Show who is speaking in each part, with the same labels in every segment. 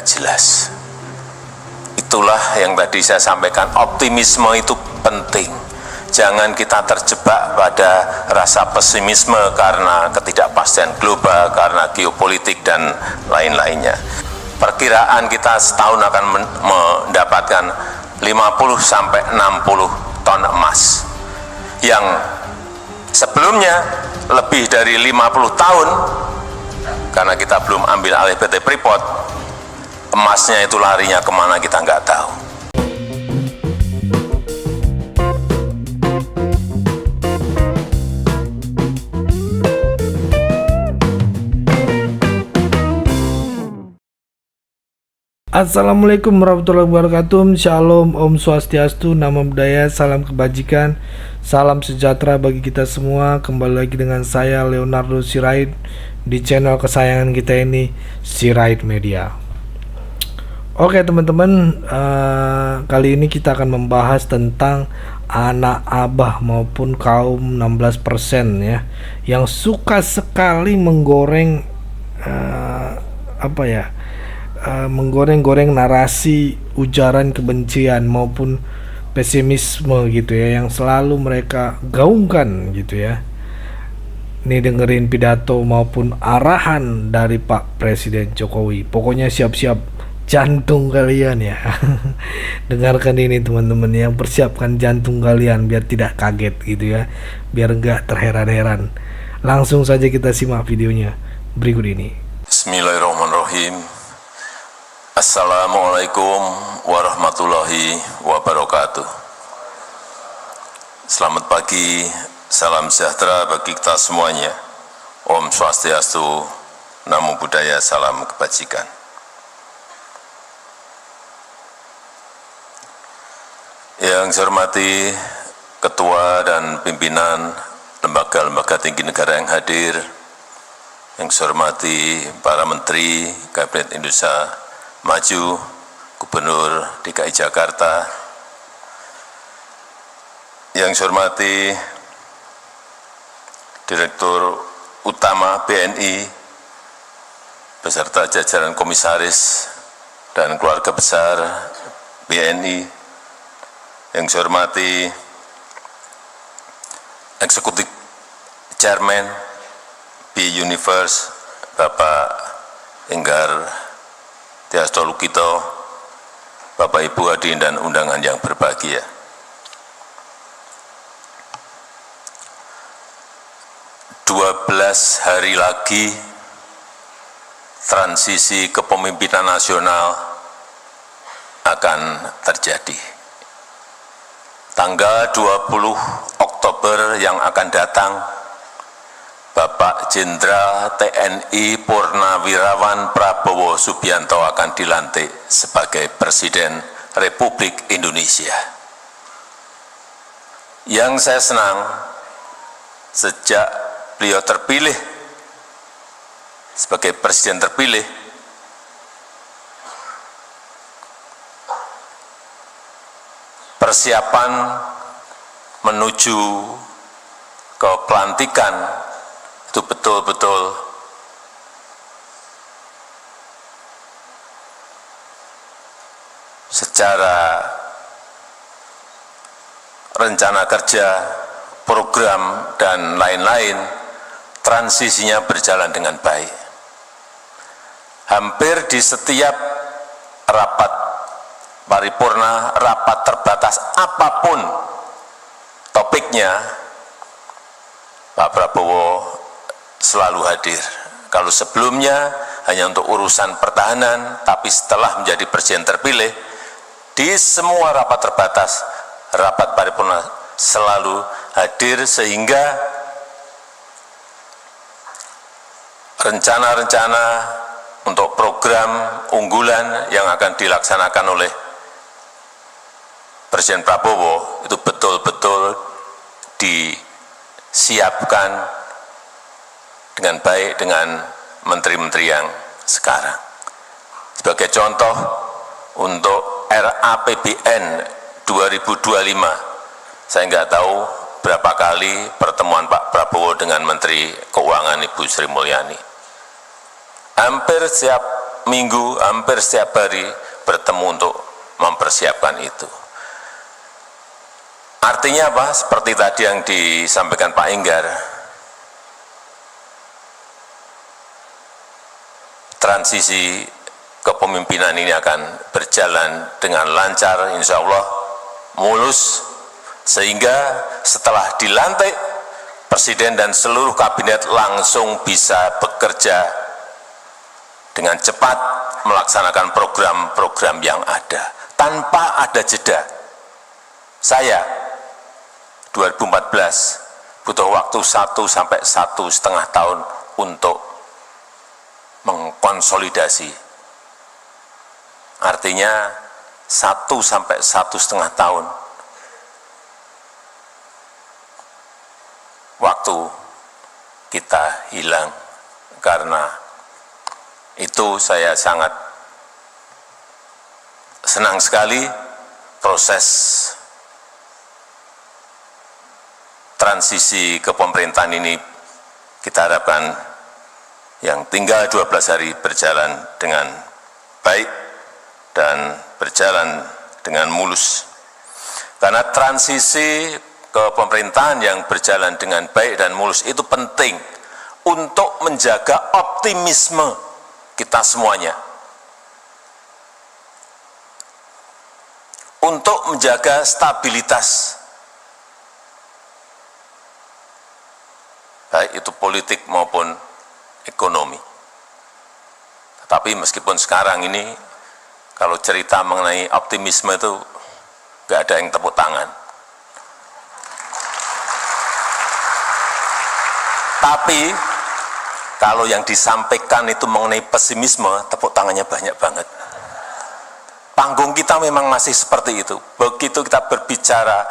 Speaker 1: tidak jelas. Itulah yang tadi saya sampaikan, optimisme itu penting. Jangan kita terjebak pada rasa pesimisme karena ketidakpastian global, karena geopolitik dan lain-lainnya. Perkiraan kita setahun akan mendapatkan 50 sampai 60 ton emas. Yang sebelumnya lebih dari 50 tahun, karena kita belum ambil alih PT Freeport, emasnya itu larinya kemana kita nggak tahu.
Speaker 2: Assalamualaikum warahmatullahi wabarakatuh. Shalom, Om Swastiastu, Namo Buddhaya, salam kebajikan, salam sejahtera bagi kita semua. Kembali lagi dengan saya Leonardo Sirait di channel kesayangan kita ini, Sirait Media. Oke teman-teman, kali ini kita akan membahas tentang anak abah maupun kaum 16% ya, yang suka sekali menggoreng menggoreng-goreng narasi ujaran kebencian maupun pesimisme gitu ya, yang selalu mereka gaungkan gitu ya. Nih dengerin pidato maupun arahan dari Pak Presiden Jokowi, pokoknya siap-siap jantung kalian ya. Dengarkan ini teman-teman, yang persiapkan jantung kalian biar tidak kaget gitu ya, biar enggak terheran-heran. Langsung saja kita simak videonya berikut ini.
Speaker 1: Bismillahirrahmanirrahim. Assalamualaikum warahmatullahi wabarakatuh. Selamat pagi, salam sejahtera bagi kita semuanya. Om Swastiastu, Namo Buddhaya, salam kebajikan. Yang saya hormati Ketua dan Pimpinan Lembaga-Lembaga Tinggi Negara yang hadir, yang saya hormati para Menteri Kabinet Indonesia Maju, Gubernur DKI Jakarta, yang saya hormati Direktur Utama BNI beserta jajaran komisaris dan keluarga besar BNI, yang saya hormati Eksekutif Chairman B-Universe Bapak Enggar Tiasto Lukito, Bapak Ibu hadirin dan undangan yang berbahagia. Dua 12 hari lagi transisi kepemimpinan nasional akan terjadi. Tanggal 20 Oktober yang akan datang, Bapak Jenderal TNI Purnawirawan Prabowo Subianto akan dilantik sebagai Presiden Republik Indonesia. Yang saya senang, sejak beliau terpilih sebagai Presiden terpilih, persiapan menuju ke pelantikan itu betul-betul secara rencana kerja, program, dan lain-lain, transisinya berjalan dengan baik. Hampir di setiap rapat paripurna, rapat terbatas, apapun topiknya, Pak Prabowo selalu hadir. Kalau sebelumnya hanya untuk urusan pertahanan, tapi setelah menjadi presiden terpilih, di semua rapat terbatas, rapat paripurna selalu hadir, sehingga rencana-rencana untuk program unggulan yang akan dilaksanakan oleh Presiden Prabowo itu betul-betul disiapkan dengan baik dengan menteri-menteri yang sekarang. Sebagai contoh, untuk RAPBN 2025, saya nggak tahu berapa kali pertemuan Pak Prabowo dengan Menteri Keuangan Ibu Sri Mulyani. Hampir setiap minggu, hampir setiap hari bertemu untuk mempersiapkan itu. Artinya apa? Seperti tadi yang disampaikan Pak Enggar, transisi kepemimpinan ini akan berjalan dengan lancar, insya Allah mulus, sehingga setelah dilantik, Presiden dan seluruh kabinet langsung bisa bekerja dengan cepat melaksanakan program-program yang ada, tanpa ada jeda. Saya 2014 butuh waktu 1 sampai 1,5 tahun untuk mengkonsolidasi. Artinya 1 sampai 1,5 tahun waktu kita hilang. Karena itu saya sangat senang sekali proses transisi kepemerintahan ini kita harapkan yang tinggal 12 hari berjalan dengan baik dan berjalan dengan mulus. Karena transisi kepemerintahan yang berjalan dengan baik dan mulus itu penting untuk menjaga optimisme kita semuanya, untuk menjaga stabilitas baik itu politik maupun ekonomi. Tetapi meskipun sekarang ini kalau cerita mengenai optimisme itu nggak ada yang tepuk tangan. Tapi kalau yang disampaikan itu mengenai pesimisme, tepuk tangannya banyak banget. Panggung kita memang masih seperti itu. Begitu kita berbicara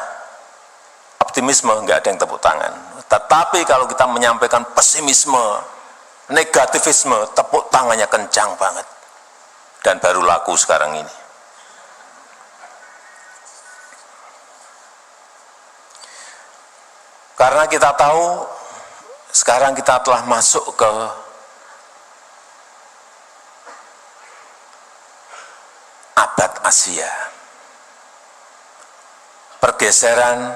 Speaker 1: optimisme, nggak ada yang tepuk tangan. Tetapi kalau kita menyampaikan pesimisme, negativisme, tepuk tangannya kencang banget. Dan baru laku sekarang ini. Karena kita tahu sekarang kita telah masuk ke abad Asia. Pergeseran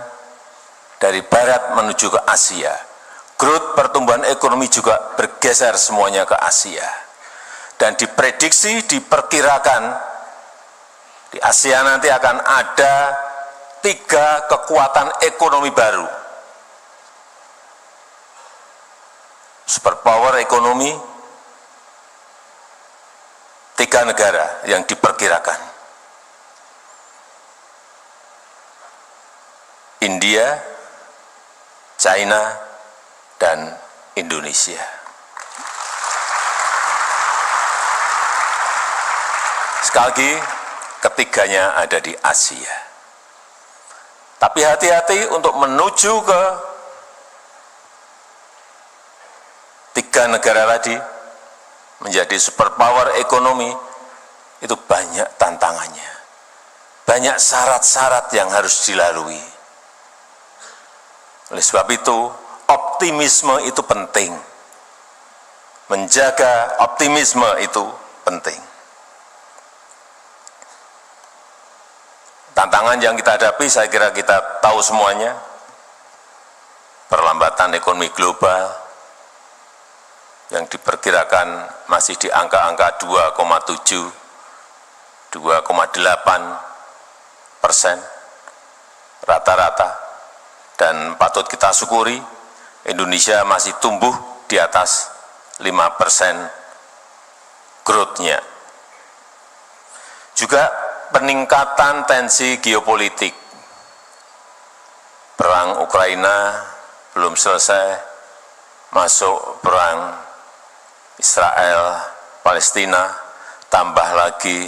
Speaker 1: dari barat menuju ke Asia. Growth pertumbuhan ekonomi juga bergeser semuanya ke Asia. Dan diprediksi, diperkirakan di Asia nanti akan ada 3 kekuatan ekonomi baru. Superpower ekonomi, 3 negara yang diperkirakan. India, China, dan Indonesia. Sekali lagi, ketiganya ada di Asia. Tapi hati-hati untuk menuju ke 3 negara tadi, menjadi superpower ekonomi, itu banyak tantangannya. Banyak syarat-syarat yang harus dilalui. Oleh sebab itu, optimisme itu penting. Menjaga optimisme itu penting. Tantangan yang kita hadapi, saya kira kita tahu semuanya. Perlambatan ekonomi global yang diperkirakan masih di angka-angka 2,7, 2,8% rata-rata. Dan patut kita syukuri, Indonesia masih tumbuh di atas 5% growth-nya. Juga peningkatan tensi geopolitik. Perang Ukraina belum selesai, masuk perang Israel, Palestina, tambah lagi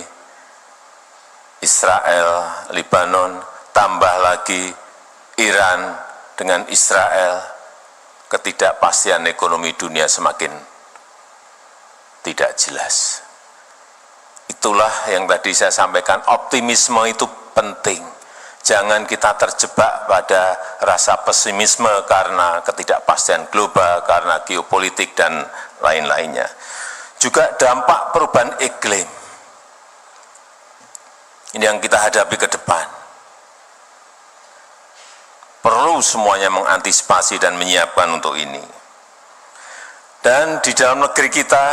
Speaker 1: Israel, Lebanon, tambah lagi Iran dengan Israel, ketidakpastian ekonomi dunia semakin tidak jelas. Itulah yang tadi saya sampaikan, optimisme itu penting. Jangan kita terjebak pada rasa pesimisme karena ketidakpastian global, karena geopolitik dan lain-lainnya. Juga dampak perubahan iklim. Ini yang kita hadapi ke depan. Perlu semuanya mengantisipasi dan menyiapkan untuk ini. Dan di dalam negeri kita,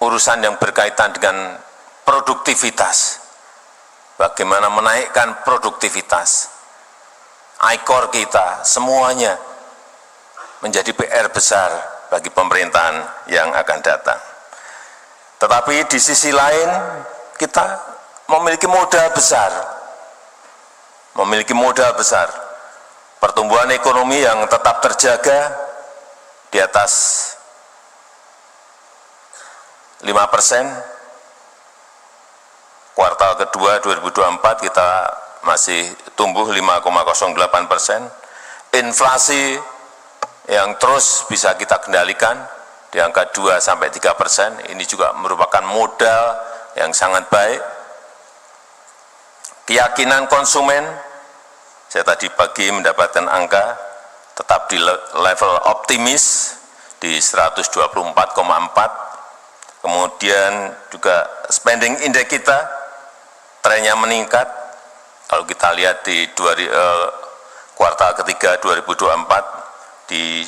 Speaker 1: urusan yang berkaitan dengan produktivitas. Bagaimana menaikkan produktivitas. ICOR kita, semuanya menjadi PR besar bagi pemerintahan yang akan datang. Tetapi di sisi lain, kita memiliki modal besar. Memiliki modal besar. Pertumbuhan ekonomi yang tetap terjaga di atas 5%. Kuartal kedua 2024 kita masih tumbuh 5,08%. Inflasi yang terus bisa kita kendalikan di angka 2-3%. Ini juga merupakan modal yang sangat baik. Keyakinan konsumen, saya tadi pagi mendapatkan angka tetap di level optimis di 124,4. Kemudian juga spending index kita trennya meningkat. Kalau kita lihat di kuartal ketiga 2024 di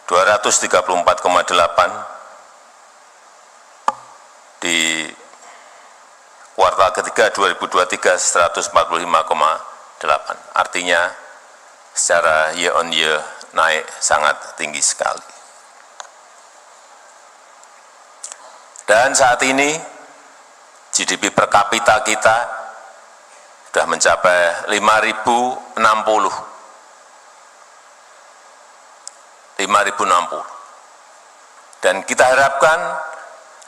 Speaker 1: 234,8, di kuartal ketiga 2023 145,8. Artinya secara year on year naik sangat tinggi sekali. Dan saat ini GDP per kapita kita sudah mencapai 5.060. Dan kita harapkan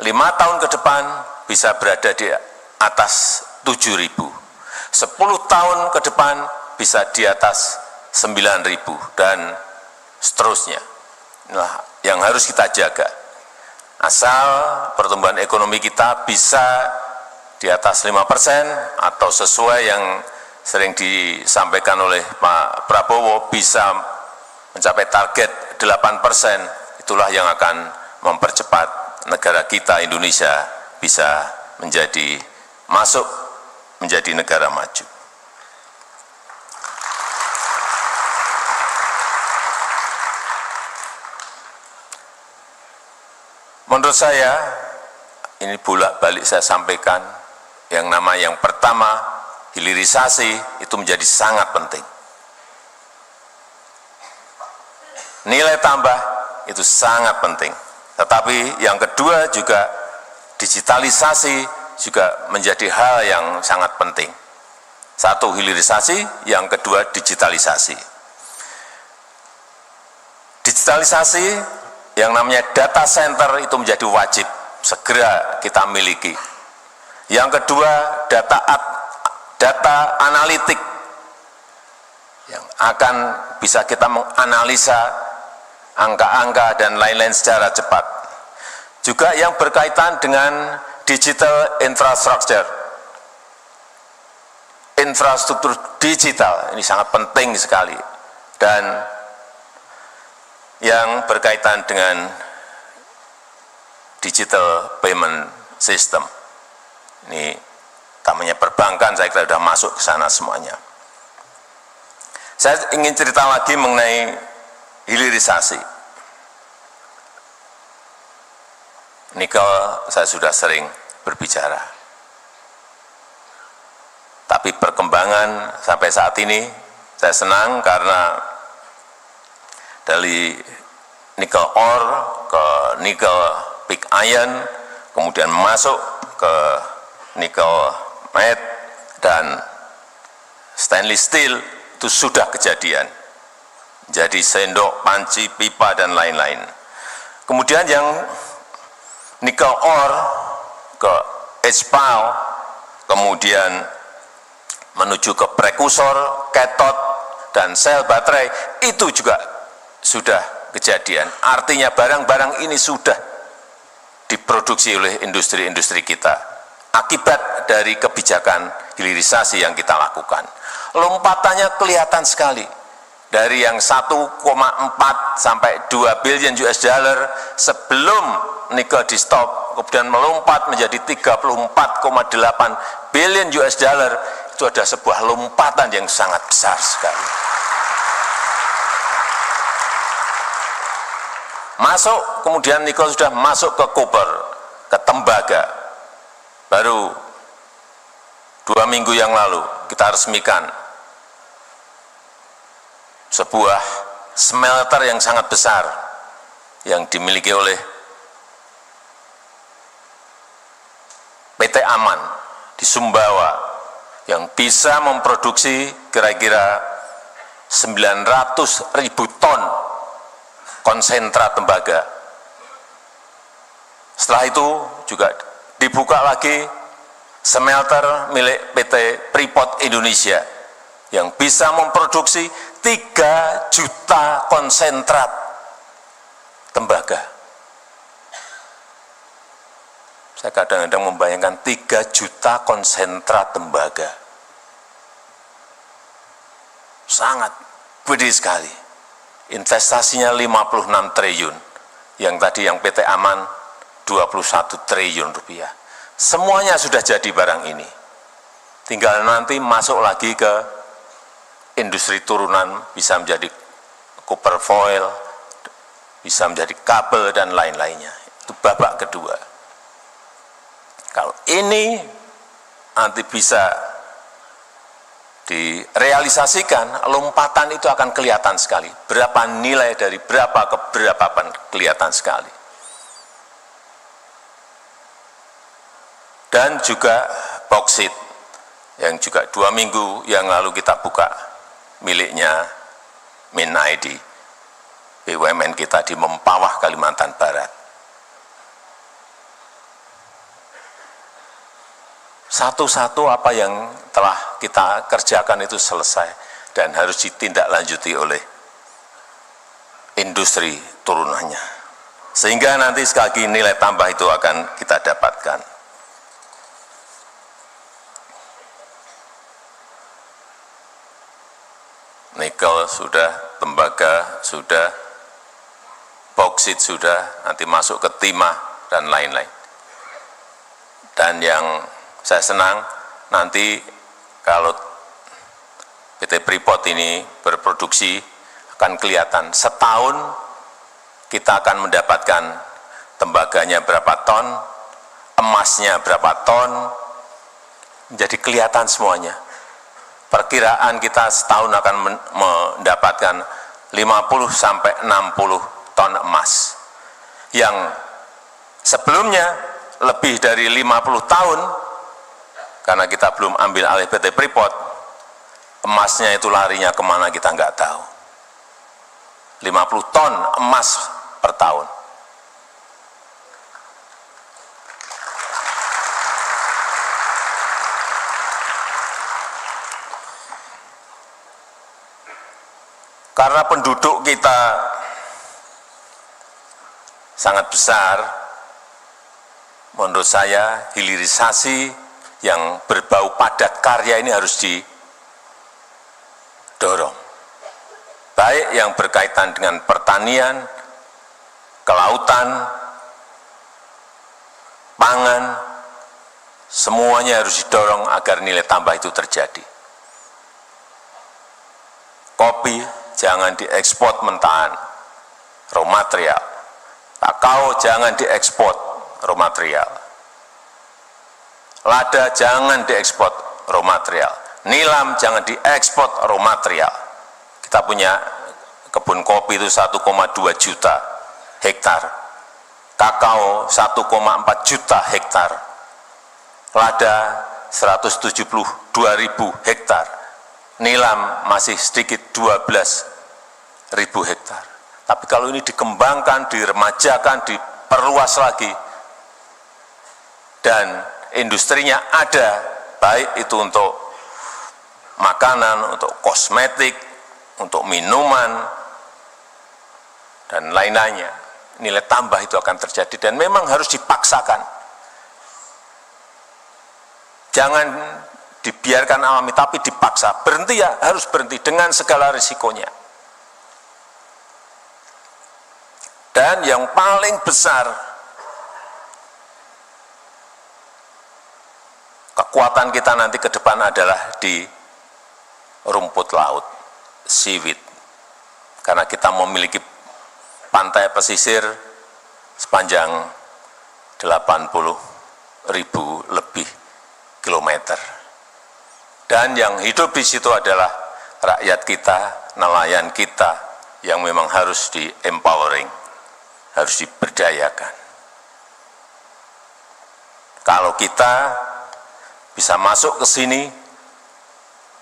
Speaker 1: 5 tahun ke depan bisa berada di atas 7.000. 10 tahun ke depan bisa di atas 9.000 dan seterusnya. Nah, yang harus kita jaga. Asal pertumbuhan ekonomi kita bisa di atas 5% atau sesuai yang sering disampaikan oleh Pak Prabowo bisa mencapai target 8%, itulah yang akan mempercepat negara kita Indonesia bisa masuk menjadi negara maju. Menurut saya, ini bolak-balik saya sampaikan, yang pertama, hilirisasi itu menjadi sangat penting. Nilai tambah itu sangat penting. Tetapi yang kedua juga digitalisasi juga menjadi hal yang sangat penting. Satu, hilirisasi, yang kedua digitalisasi. Digitalisasi yang namanya data center itu menjadi wajib segera kita miliki. Yang kedua, data analitik yang akan bisa kita menganalisa angka-angka dan lain-lain secara cepat. Juga yang berkaitan dengan digital infrastructure. Infrastruktur digital ini sangat penting sekali. Dan yang berkaitan dengan digital payment system. Ini namanya perbankan, saya kira sudah masuk ke sana semuanya. Saya ingin cerita lagi mengenai hilirisasi. Nikel saya sudah sering berbicara. Tapi perkembangan sampai saat ini saya senang karena dari nikel ore ke nikel pig iron, kemudian masuk ke nikel matte dan stainless steel itu sudah kejadian. Jadi sendok, panci, pipa dan lain-lain. Kemudian yang nikel ore ke HPAL, kemudian menuju ke prekursor, katot dan sel baterai itu juga sudah kejadian. Artinya barang-barang ini sudah diproduksi oleh industri-industri kita akibat dari kebijakan hilirisasi yang kita lakukan. Lompatannya kelihatan sekali dari yang 1,4 sampai 2 billion US dollar sebelum nikel di stop, kemudian melompat menjadi 34,8 billion US dollar, itu ada sebuah lompatan yang sangat besar sekali. Masuk, kemudian nikel sudah masuk ke koper, ke tembaga. Baru 2 minggu yang lalu kita resmikan sebuah smelter yang sangat besar yang dimiliki oleh PT Aman di Sumbawa yang bisa memproduksi kira-kira 900.000 ton konsentrat tembaga. Setelah itu juga dibuka lagi smelter milik PT Freeport Indonesia yang bisa memproduksi 3 juta konsentrat tembaga. Saya kadang-kadang membayangkan 3 juta konsentrat tembaga. Sangat gede sekali. Investasinya 56 triliun. Yang tadi yang PT Aman 21 triliun rupiah. Semuanya sudah jadi barang ini. Tinggal nanti masuk lagi ke industri turunan, bisa menjadi copper foil, bisa menjadi kabel dan lain-lainnya. Itu babak kedua. Kalau ini nanti bisa direalisasikan, lompatan itu akan kelihatan sekali. Berapa nilai dari berapa ke berapa kelihatan sekali. Dan juga boksit yang juga 2 minggu yang lalu kita buka miliknya Min ID, BUMN kita di Mempawah, Kalimantan Barat. Satu-satu apa yang telah kita kerjakan itu selesai dan harus ditindaklanjuti oleh industri turunannya. Sehingga nanti sekali lagi nilai tambah itu akan kita dapatkan. Nikel sudah, tembaga sudah, boksit sudah, nanti masuk ke timah dan lain-lain. Dan yang saya senang nanti kalau PT Freeport ini berproduksi akan kelihatan setahun kita akan mendapatkan tembaganya berapa ton, emasnya berapa ton, menjadi kelihatan semuanya. Perkiraan kita setahun akan mendapatkan 50 sampai 60 ton emas. Yang sebelumnya lebih dari 50 tahun, karena kita belum ambil alih PT Freeport, emasnya itu larinya kemana kita nggak tahu. 50 ton emas per tahun. Karena penduduk kita sangat besar, menurut saya hilirisasi yang berbau padat karya ini harus didorong. Baik yang berkaitan dengan pertanian, kelautan, pangan, semuanya harus didorong agar nilai tambah itu terjadi. Kopi jangan diekspor mentahan, raw material. Kakao jangan diekspor, raw material. Lada jangan diekspor, raw material. Nilam jangan diekspor, raw material. Kita punya kebun kopi itu 1,2 juta hektar. Kakao 1,4 juta hektar. Lada 172.000 hektar. Nilam masih sedikit 12.000 hektar. Tapi kalau ini dikembangkan, diremajakan, diperluas lagi, dan industrinya ada, baik itu untuk makanan, untuk kosmetik, untuk minuman, dan lain-lainnya, nilai tambah itu akan terjadi dan memang harus dipaksakan. Jangan dibiarkan alami, tapi dipaksa. Berhenti ya, harus berhenti dengan segala risikonya. Dan yang paling besar, kekuatan kita nanti ke depan adalah di rumput laut, seaweed. Karena kita memiliki pantai pesisir sepanjang 80.000 lebih kilometer. Dan yang hidup di situ adalah rakyat kita, nelayan kita yang memang harus di-empowering, harus diberdayakan. Kalau kita bisa masuk ke sini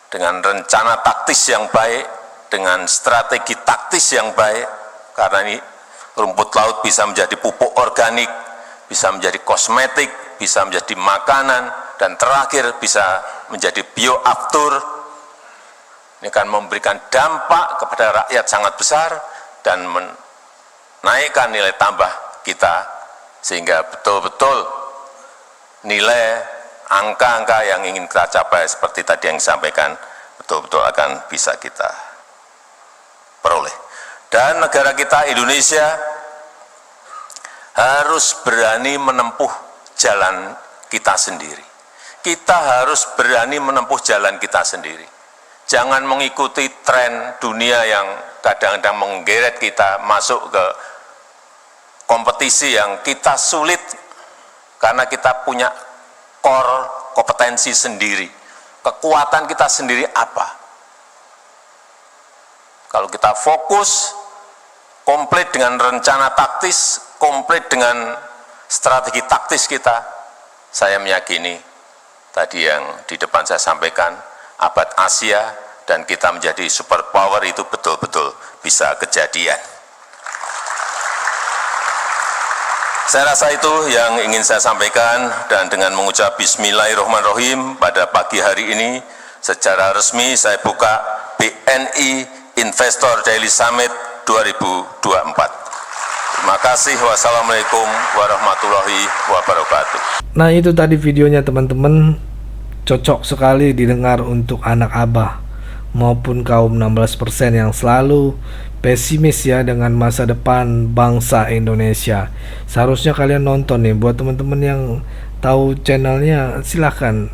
Speaker 1: dengan rencana taktis yang baik, dengan strategi taktis yang baik, karena ini rumput laut bisa menjadi pupuk organik, bisa menjadi kosmetik, bisa menjadi makanan, dan terakhir bisa menjadi bioaftur. Ini akan memberikan dampak kepada rakyat sangat besar dan menaikkan nilai tambah kita, sehingga betul-betul nilai angka-angka yang ingin kita capai seperti tadi yang disampaikan betul-betul akan bisa kita peroleh. Dan negara kita Indonesia harus berani menempuh jalan kita sendiri. Kita harus berani menempuh jalan kita sendiri. Jangan mengikuti tren dunia yang kadang-kadang menggeret kita masuk ke kompetisi yang kita sulit karena kita punya core kompetensi sendiri. Kekuatan kita sendiri apa? Kalau kita fokus komplit dengan rencana taktis, komplit dengan strategi taktis kita, saya meyakini tadi yang di depan saya sampaikan, abad Asia dan kita menjadi superpower itu betul-betul bisa kejadian. Saya rasa itu yang ingin saya sampaikan, dan dengan mengucap Bismillahirrahmanirrahim pada pagi hari ini secara resmi saya buka BNI Investor Daily Summit 2024. Terima kasih. Wassalamualaikum warahmatullahi wabarakatuh.
Speaker 2: Nah, itu tadi videonya teman-teman, cocok sekali didengar untuk anak abah maupun kaum 16% yang selalu pesimis ya dengan masa depan bangsa Indonesia. Seharusnya kalian nonton nih. Buat teman-teman yang tahu channelnya, silahkan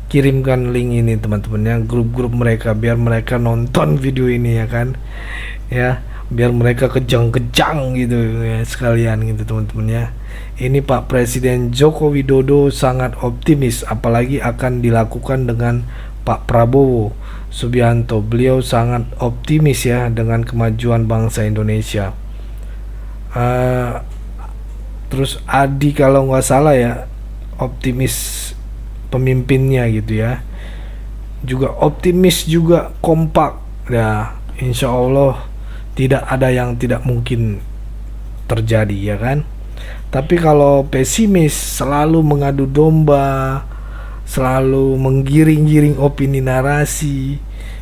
Speaker 2: kirimkan link ini teman-teman ya, grup-grup mereka, biar mereka nonton video ini ya kan ya, biar mereka kejang-kejang gitu ya sekalian gitu teman-teman ya. Ini Pak Presiden Joko Widodo sangat optimis, apalagi akan dilakukan dengan Pak Prabowo Subianto. Beliau sangat optimis ya dengan kemajuan bangsa Indonesia. Terus Adi kalau nggak salah ya, optimis pemimpinnya gitu ya, juga optimis, juga kompak ya. Insya Allah tidak ada yang tidak mungkin terjadi ya kan. Tapi kalau pesimis, selalu mengadu domba, selalu menggiring-giring opini, narasi,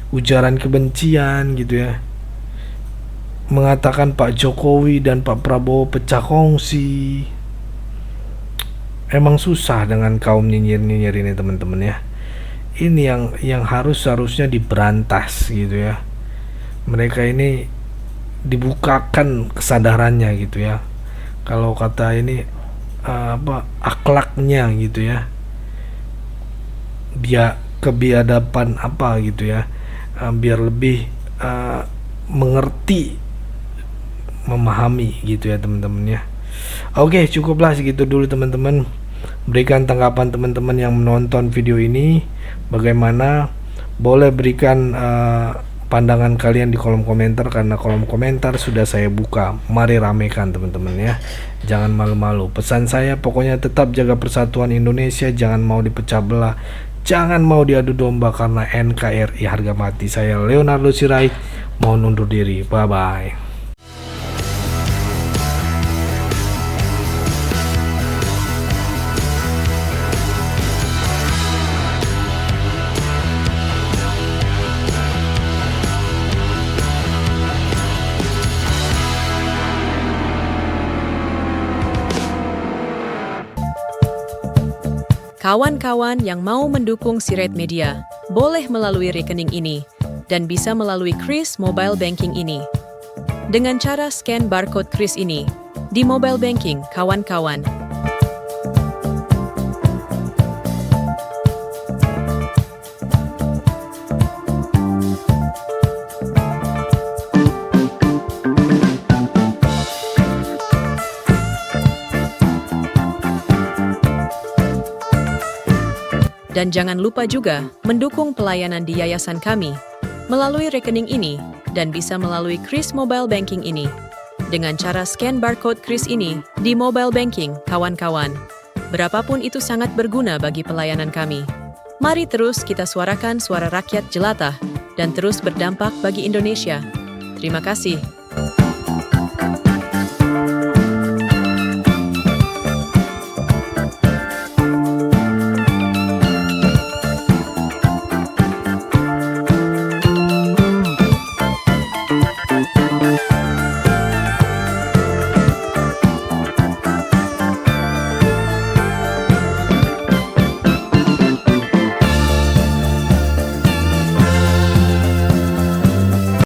Speaker 2: ujaran kebencian gitu ya, mengatakan Pak Jokowi dan Pak Prabowo pecah kongsi, emang susah dengan kaum nyinyir-nyinyir ini teman-teman ya. Ini yang harusnya diberantas gitu ya. Mereka ini dibukakan kesadarannya gitu ya. Kalau kata ini akhlaknya gitu ya, biar kebiadaban apa gitu ya, biar lebih mengerti, memahami gitu ya teman-teman ya. Oke, cukuplah segitu dulu teman-teman. Berikan tanggapan teman-teman yang menonton video ini bagaimana. Boleh berikan pandangan kalian di kolom komentar, karena kolom komentar sudah saya buka. Mari ramekan teman-teman ya, jangan malu-malu. Pesan saya pokoknya tetap jaga persatuan Indonesia, jangan mau dipecah belah, jangan mau diadu domba, karena NKRI harga mati. Saya Leonardo Sirait mau undur diri, bye bye.
Speaker 3: Kawan-kawan yang mau mendukung Sirait Media, boleh melalui rekening ini dan bisa melalui Kris Mobile Banking ini. dengan cara scan barcode kris ini di mobile banking, kawan-kawan. Dan jangan lupa juga mendukung pelayanan di yayasan kami melalui rekening ini dan bisa melalui kris mobile banking ini dengan cara scan barcode kris ini di mobile banking, kawan-kawan. Berapapun itu sangat berguna bagi pelayanan kami. Mari terus kita suarakan suara rakyat jelata dan terus berdampak bagi Indonesia. Terima kasih.